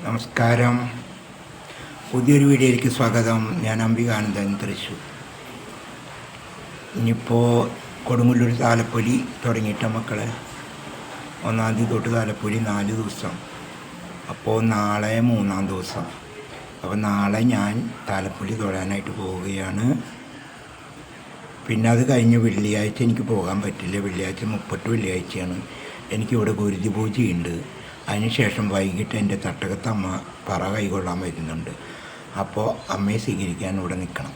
നമസ്കാരം. പുതിയൊരു വീഡിയോയിലേക്ക് സ്വാഗതം. ഞാൻ അംബികാനന്ദൻ, തൃശ്ശൂർ. ഇനിയിപ്പോൾ കൊടുങ്ങല്ലൂർ താലപ്പൊലി തുടങ്ങിയിട്ട മക്കളെ. 1-ാം തീയതി തൊട്ട് താലപ്പൊലി 4 ദിവസം. അപ്പോൾ നാളെ 3-ാം ദിവസം. അപ്പോൾ നാളെ ഞാൻ താലപ്പൊലി തൊഴാനായിട്ട് പോവുകയാണ്. പിന്നെ അത് കഴിഞ്ഞ് വെള്ളിയാഴ്ച എനിക്ക് പോകാൻ പറ്റില്ല. വെള്ളിയാഴ്ച 30 വെള്ളിയാഴ്ചയാണ്. എനിക്കിവിടെ ഗുരുതി പൂജയുണ്ട്. അതിനുശേഷം വൈകിട്ട് എൻ്റെ തട്ടകത്തമ്മ പറ കൈകൊള്ളാൻ വരുന്നുണ്ട്. അപ്പോൾ അമ്മയെ സ്വീകരിക്കാൻ ഇവിടെ നിൽക്കണം.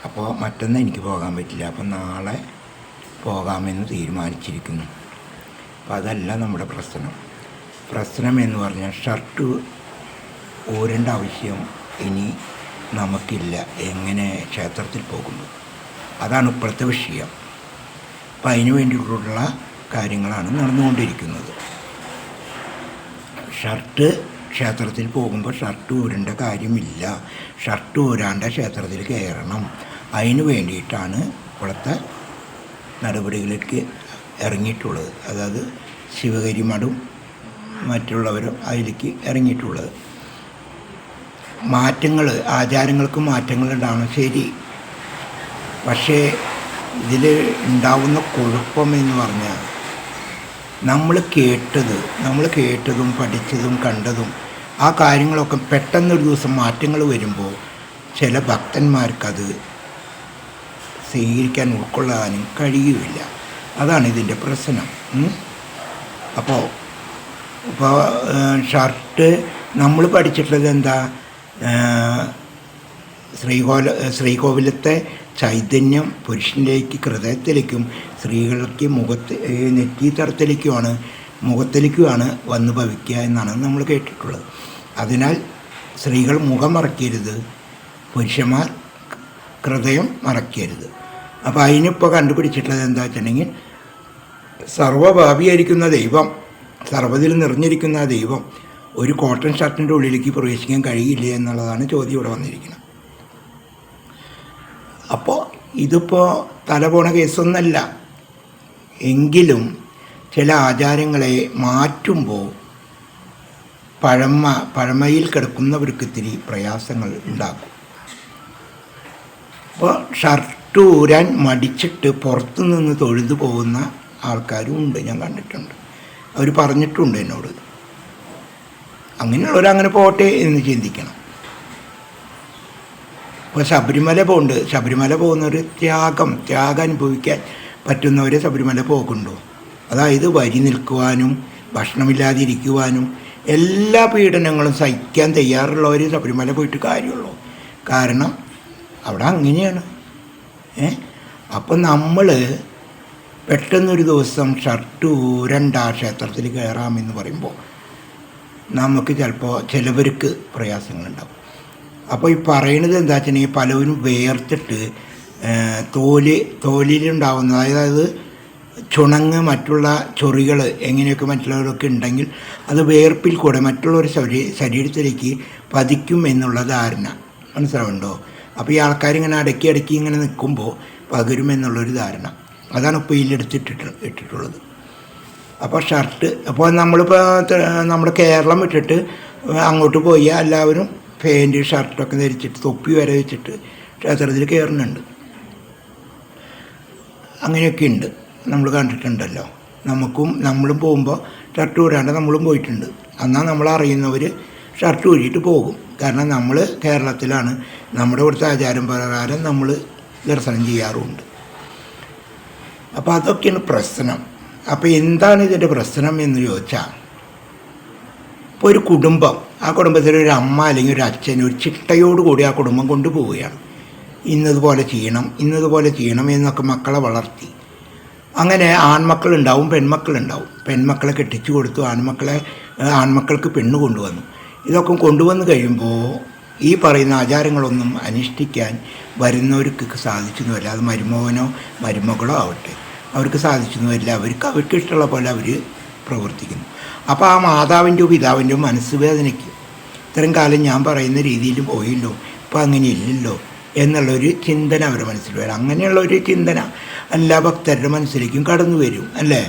അപ്പോൾ മറ്റൊന്ന് എനിക്ക് പോകാൻ പറ്റില്ല. അപ്പോൾ നാളെ പോകാമെന്ന് തീരുമാനിച്ചിരിക്കുന്നു. അപ്പോൾ അതല്ല നമ്മുടെ പ്രശ്നം എന്ന് പറഞ്ഞാൽ ഷർട്ട് ഊരേണ്ട ആവശ്യം ഇനി നമുക്കില്ല. എങ്ങനെ ക്ഷേത്രത്തിൽ പോകുന്നു, അതാണ് ഇപ്പോഴത്തെ വിഷയം. അപ്പം അതിന് വേണ്ടിയിട്ടുള്ള കാര്യങ്ങളാണ് നടന്നുകൊണ്ടിരിക്കുന്നത്. ഷർട്ട് ക്ഷേത്രത്തിൽ പോകുമ്പോൾ ഷർട്ട് ഊരേണ്ട കാര്യമില്ല. ഷർട്ട് ഊരാണ്ട ക്ഷേത്രത്തിൽ കയറണം. അതിന് വേണ്ടിയിട്ടാണ് ഇപ്പോഴത്തെ നടപടികളിലേക്ക് ഇറങ്ങിയിട്ടുള്ളത്. അതായത് ശിവഗിരി മഠവും മറ്റുള്ളവരും അതിലേക്ക് ഇറങ്ങിയിട്ടുള്ളത്. ആചാരങ്ങൾക്ക് മാറ്റങ്ങളുണ്ടാവണം, ശരി. പക്ഷേ ഇതിൽ ഉണ്ടാവുന്ന കുഴപ്പമെന്ന് പറഞ്ഞാൽ നമ്മൾ കേട്ടതും പഠിച്ചതും കണ്ടതും ആ കാര്യങ്ങളൊക്കെ പെട്ടെന്നൊരു ദിവസം മാറ്റങ്ങൾ വരുമ്പോൾ ചില ഭക്തന്മാർക്കത് സ്വീകരിക്കാൻ ഉൾക്കൊള്ളാനും കഴിയുകയില്ല. അതാണ് ഇതിൻ്റെ പ്രശ്നം. അപ്പോൾ ഷർട്ട് നമ്മൾ പഠിച്ചിട്ടുള്ളത് എന്താ, ശ്രീകോവിലത്തെ ചൈതന്യം പുരുഷനിലേക്ക് ഹൃദയത്തിലേക്കും സ്ത്രീകൾക്ക് മുഖത്തിലേക്കുമാണ് വന്ന് ഭവിക്കുക എന്നാണ് നമ്മൾ കേട്ടിട്ടുള്ളത്. അതിനാൽ സ്ത്രീകൾ മുഖം മറക്കരുത്, പുരുഷന്മാർ ഹൃദയം മറക്കരുത്. അപ്പോൾ അതിനിപ്പോൾ കണ്ടുപിടിച്ചിട്ടുള്ളത് എന്താ വെച്ചിട്ടുണ്ടെങ്കിൽ, സർവ്വഭാവിയായിരിക്കുന്ന ദൈവം, സർവ്വതിൽ നിറഞ്ഞിരിക്കുന്ന ദൈവം ഒരു കോട്ടൺ ഷർട്ടിൻ്റെ ഉള്ളിലേക്ക് പ്രവേശിക്കാൻ കഴിയില്ല എന്നുള്ളതാണ് ചോദ്യം ഇവിടെ വന്നിരിക്കുന്നത്. അപ്പോൾ ഇതിപ്പോൾ തലപോണ കേസൊന്നല്ല. എങ്കിലും ചില ആചാരങ്ങളെ മാറ്റുമ്പോൾ പഴമയിൽ കിടക്കുന്നവർക്ക് ഇത്തിരി പ്രയാസങ്ങൾ ഉണ്ടാക്കും. അപ്പോൾ ഷർട്ട് ഊരാൻ മടിച്ചിട്ട് പുറത്തു നിന്ന് തൊഴുതു പോകുന്ന ആൾക്കാരും ഉണ്ട്, ഞാൻ കണ്ടിട്ടുണ്ട്. അവർ പറഞ്ഞിട്ടുണ്ട് എന്നോട്. അങ്ങനെയുള്ളവരങ്ങനെ പോട്ടെ എന്ന് ചിന്തിക്കണം. ഇപ്പോൾ ശബരിമല പോകുന്നവർ ത്യാഗം അനുഭവിക്കാൻ പറ്റുന്നവരെ ശബരിമല പോകുന്നുണ്ടോ? അതായത് വരി നിൽക്കുവാനും ഭക്ഷണമില്ലാതിരിക്കുവാനും എല്ലാ പീഡനങ്ങളും സഹിക്കാൻ തയ്യാറുള്ളവർ ശബരിമല പോയിട്ട് കാര്യമുള്ളൂ. കാരണം അവിടെ അങ്ങനെയാണ്. അപ്പം നമ്മൾ പെട്ടെന്നൊരു ദിവസം ഷർട്ട് ഊരണ്ട ക്ഷേത്രത്തിൽ കയറാമെന്ന് പറയുമ്പോൾ നമുക്ക് ചിലവർക്ക് പ്രയാസങ്ങളുണ്ടാവും. അപ്പോൾ ഈ പറയുന്നത് എന്താ വെച്ചിട്ടുണ്ടെങ്കിൽ, പലവരും വേർത്തിട്ട് തോലിലുണ്ടാവുന്ന, അതായത് ചുണങ്ങ് മറ്റുള്ള ചൊറികൾ എങ്ങനെയൊക്കെ മറ്റുള്ളവരൊക്കെ ഉണ്ടെങ്കിൽ അത് വേർപ്പിൽ കൂടെ മറ്റുള്ളവർ ശരീരത്തിലേക്ക് പതിക്കും എന്നുള്ള ധാരണ മനസ്സിലാവുന്നുണ്ടോ? അപ്പോൾ ഈ ആൾക്കാരിങ്ങനെ അടക്കി ഇങ്ങനെ നിൽക്കുമ്പോൾ പകരുമെന്നുള്ളൊരു ധാരണ, അതാണ് ഇപ്പോൾ ഇട്ടിട്ടുള്ളത്. അപ്പോൾ ഷർട്ട്, അപ്പോൾ നമ്മളിപ്പോൾ നമ്മുടെ കേരളം വിട്ടിട്ട് അങ്ങോട്ട് പോയി എല്ലാവരും പാൻറ് ഷർട്ടൊക്കെ ധരിച്ചിട്ട് തൊപ്പി വരെ വെച്ചിട്ട് ക്ഷേത്രത്തിൽ കയറുന്നുണ്ട്. അങ്ങനെയൊക്കെ ഉണ്ട്, നമ്മൾ കണ്ടിട്ടുണ്ടല്ലോ. നമ്മളും പോകുമ്പോൾ ഷർട്ട് ഊരാണ്ട് നമ്മളും പോയിട്ടുണ്ട്. എന്നാൽ നമ്മളറിയുന്നവർ ഷർട്ട് ഊരിയിട്ട് പോകും. കാരണം നമ്മൾ കേരളത്തിലാണ്, നമ്മുടെ ഇവിടുത്തെ ആചാരം പ്രകാരം നമ്മൾ ദർശനം ചെയ്യാറുമുണ്ട്. അപ്പോൾ അതൊക്കെയാണ് പ്രശ്നം. അപ്പോൾ എന്താണ് ഇതിൻ്റെ പ്രശ്നം എന്ന് ചോദിച്ചാൽ, ഇപ്പോൾ ഒരു കുടുംബം, ആ കുടുംബത്തിൽ ഒരു അമ്മ അല്ലെങ്കിൽ ഒരു അച്ഛൻ ഒരു ചിട്ടയോടുകൂടി ആ കുടുംബം കൊണ്ടുപോവുകയാണ്. ഇന്നതുപോലെ ചെയ്യണം എന്നൊക്കെ മക്കളെ വളർത്തി. അങ്ങനെ ആൺമക്കളുണ്ടാവും, പെൺമക്കളുണ്ടാവും. പെൺമക്കളെ കെട്ടിച്ചു കൊടുത്തു, ആൺമക്കൾക്ക് പെണ്ണ് കൊണ്ടുവന്നു. ഇതൊക്കെ കൊണ്ടുവന്ന് കഴിയുമ്പോൾ ഈ പറയുന്ന ആചാരങ്ങളൊന്നും അനുഷ്ഠിക്കാൻ വരുന്നവർക്ക് സാധിച്ചെന്ന് വരില്ല. അത് മരുമകനോ മരുമകളോ ആവട്ടെ, അവർക്ക് സാധിച്ചെന്ന് വരില്ല. അവർക്ക് ഇഷ്ടമുള്ള പോലെ അവർ പ്രവർത്തിക്കുന്നു. അപ്പോൾ ആ മാതാവിൻ്റെയോ പിതാവിൻ്റെയോ മനസ്സ് വേദനയ്ക്ക്, ഇത്രയും കാലം ഞാൻ പറയുന്ന രീതിയിൽ പോയില്ലോ, ഇപ്പോൾ അങ്ങനെ ഇല്ലല്ലോ എന്നുള്ളൊരു ചിന്തന അവരുടെ മനസ്സിൽ വരും. അങ്ങനെയുള്ളൊരു ചിന്തന എല്ലാ ഭക്തരുടെ മനസ്സിലേക്കും കടന്നു വരും, അല്ലേ?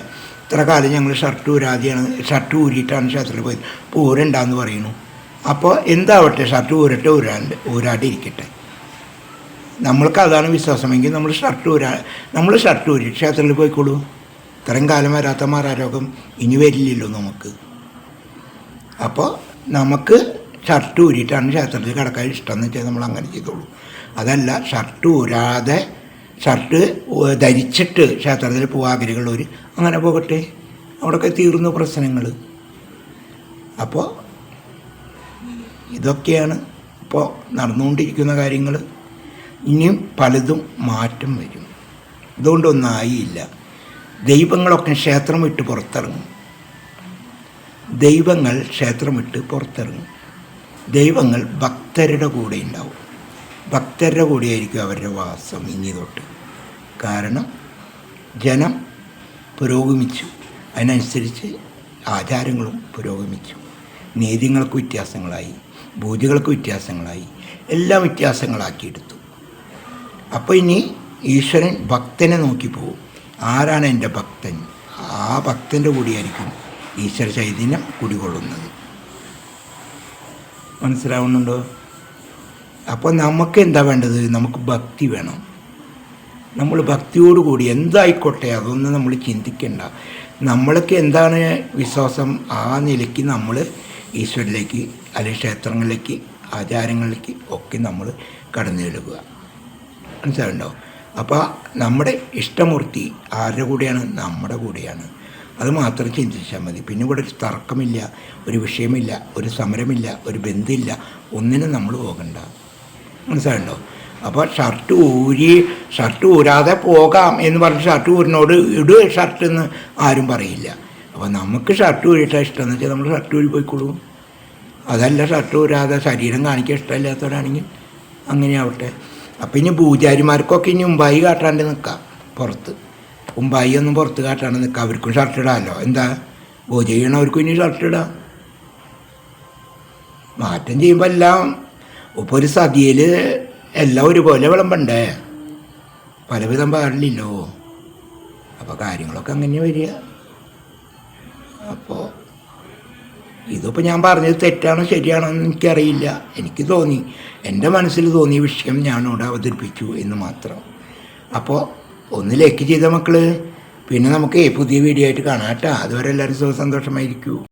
ഇത്ര കാലം ഞങ്ങൾ ഷർട്ട് ഊരിയിട്ടാണ് ക്ഷേത്രത്തിൽ പോയത്, ഇപ്പോൾ ഊരുണ്ടാന്ന് പറയുന്നു. അപ്പോൾ എന്താവട്ടെ, ഷർട്ട് ഊരട്ടെ, ഊരാതെ ഇരിക്കട്ടെ. നമ്മൾക്ക് അതാണ് വിശ്വാസമെങ്കിൽ നമ്മൾ ഷർട്ട് ഊരി ക്ഷേത്രത്തിൽ പോയിക്കോളൂ. ഇത്രയും കാലം വരാത്ത മാറാരോഗം ഇനി വരില്ലല്ലോ നമുക്ക്. അപ്പോൾ നമുക്ക് ഷർട്ട് ഊരിയിട്ടാണ് ക്ഷേത്രത്തിൽ കിടക്കാൻ ഇഷ്ടമെന്ന് വെച്ചാൽ നമ്മൾ അങ്ങനെ ചെയ്തോളൂ. അതല്ല ഷർട്ട് ഊരാതെ ഷർട്ട് ധരിച്ചിട്ട് ക്ഷേത്രത്തിൽ പോകാൻ ആഗ്രഹമുള്ളവർ അങ്ങനെ പോകട്ടെ. അവിടെയൊക്കെ തീർന്നു പ്രശ്നങ്ങൾ. അപ്പോൾ ഇതൊക്കെയാണ് ഇപ്പോൾ നടന്നുകൊണ്ടിരിക്കുന്ന കാര്യങ്ങൾ. ഇനിയും പലതും മാറ്റം വരും. ഇതുകൊണ്ടൊന്നും ആയില്ല. ദൈവങ്ങളൊക്കെ ക്ഷേത്രം വിട്ട് പുറത്തിറങ്ങും. ദൈവങ്ങൾ ക്ഷേത്രം വിട്ട് പുറത്തിറങ്ങും. ദൈവങ്ങൾ ഭക്തരുടെ കൂടെ ഉണ്ടാവും. ഭക്തരുടെ കൂടെയായിരിക്കും അവരുടെ വാസം ഇനി തൊട്ട്. കാരണം ജനം പുരോഗമിച്ചു, അതിനനുസരിച്ച് ആചാരങ്ങളും പുരോഗമിച്ചു. നീതികൾക്ക് വ്യത്യാസങ്ങളായി, പൂജകൾക്ക് വ്യത്യാസങ്ങളായി, എല്ലാം വ്യത്യാസങ്ങളാക്കിയെടുത്തു. അപ്പോൾ ഇനി ഈശ്വരൻ ഭക്തനെ നോക്കി പോകും. ആരാണ് എൻ്റെ ഭക്തൻ? ആ ഭക്തൻ്റെ കൂടിയായിരിക്കും ഈശ്വര ചൈതന്യം കുടികൊള്ളുന്നത്. മനസ്സിലാവുന്നുണ്ടോ? അപ്പോൾ നമുക്ക് എന്താ വേണ്ടത്? നമുക്ക് ഭക്തി വേണം. നമ്മൾ ഭക്തിയോടുകൂടി എന്തായിക്കോട്ടെ അതൊന്നും നമ്മൾ ചിന്തിക്കേണ്ട. നമ്മൾക്ക് എന്താണ് വിശ്വാസം ആ നിലയ്ക്ക് നമ്മൾ ഈശ്വരനിലേക്ക് അല്ലെങ്കിൽ ക്ഷേത്രങ്ങളിലേക്ക് ആചാരങ്ങളിലേക്ക് ഒക്കെ നമ്മൾ കടന്നു ചെല്ലുക. മനസ്സിലാവുണ്ടോ? അപ്പോൾ നമ്മുടെ ഇഷ്ടമൂർത്തി ആരുടെ കൂടെയാണ്? നമ്മുടെ കൂടെയാണ്. അത് മാത്രം ചിന്തിച്ചാൽ മതി. പിന്നെ ഇവിടെ ഒരു തർക്കമില്ല, ഒരു വിഷയമില്ല, ഒരു സമരമില്ല, ഒരു ബന്ധമില്ല, ഒന്നിനും നമ്മൾ പോകണ്ട. മനസ്സിലാവുണ്ടോ? അപ്പോൾ ഷർട്ട് ഊരാതെ പോകാം എന്ന് പറഞ്ഞ് ഷർട്ട് ഊരിനോട് ഷർട്ട് എന്ന് ആരും പറയില്ല. അപ്പോൾ നമുക്ക് ഷർട്ട് ഊരിയിട്ടാണ് ഇഷ്ടമെന്ന് വെച്ചാൽ നമ്മൾ ഷർട്ട് ഊരി പോയിക്കൊള്ളൂ. അതല്ല ഷർട്ട് ഊരാതെ ശരീരം കാണിക്കാൻ ഇഷ്ടമില്ലാത്തവരാണെങ്കിൽ അങ്ങനെ ആവട്ടെ. അപ്പം ഇനി പൂജാരിമാർക്കൊക്കെ ഇനി ഉമ്പായി കാട്ടാണ്ട് നിൽക്കാം പുറത്ത്. ഉമ്പായി ഒന്നും പുറത്ത് കാട്ടാണ്ട് നിൽക്കാം. അവർക്കും ഷർട്ട് ഇടാമല്ലോ. എന്താ പൂജ ചെയ്യണവർക്കും ഇനി ഷർട്ട് ഇടാം. മാറ്റം ചെയ്യുമ്പോൾ എല്ലാം ഇപ്പോൾ ഒരു സദ്യയിൽ എല്ലാം ഒരുപോലെ വിളമ്പണ്ടേ? പലവിധം പാടില്ലല്ലോ. അപ്പോൾ കാര്യങ്ങളൊക്കെ അങ്ങനെ വരിക. അപ്പോൾ ഇതിപ്പോൾ ഞാൻ പറഞ്ഞത് തെറ്റാണോ ശരിയാണോ എന്ന് എനിക്കറിയില്ല. എനിക്ക് തോന്നി, എൻ്റെ മനസ്സിൽ തോന്നിയ വിഷയം ഞാനിവിടെ അവതരിപ്പിച്ചു എന്ന് മാത്രം. അപ്പോൾ ഒന്ന് ലൈക്ക് ചെയ്ത മക്കൾ. പിന്നെ നമുക്ക് പുതിയ വീഡിയോ ആയിട്ട് കാണാം കേട്ടോ. അതുവരെ എല്ലാവരും സന്തോഷമായിരിക്കൂ.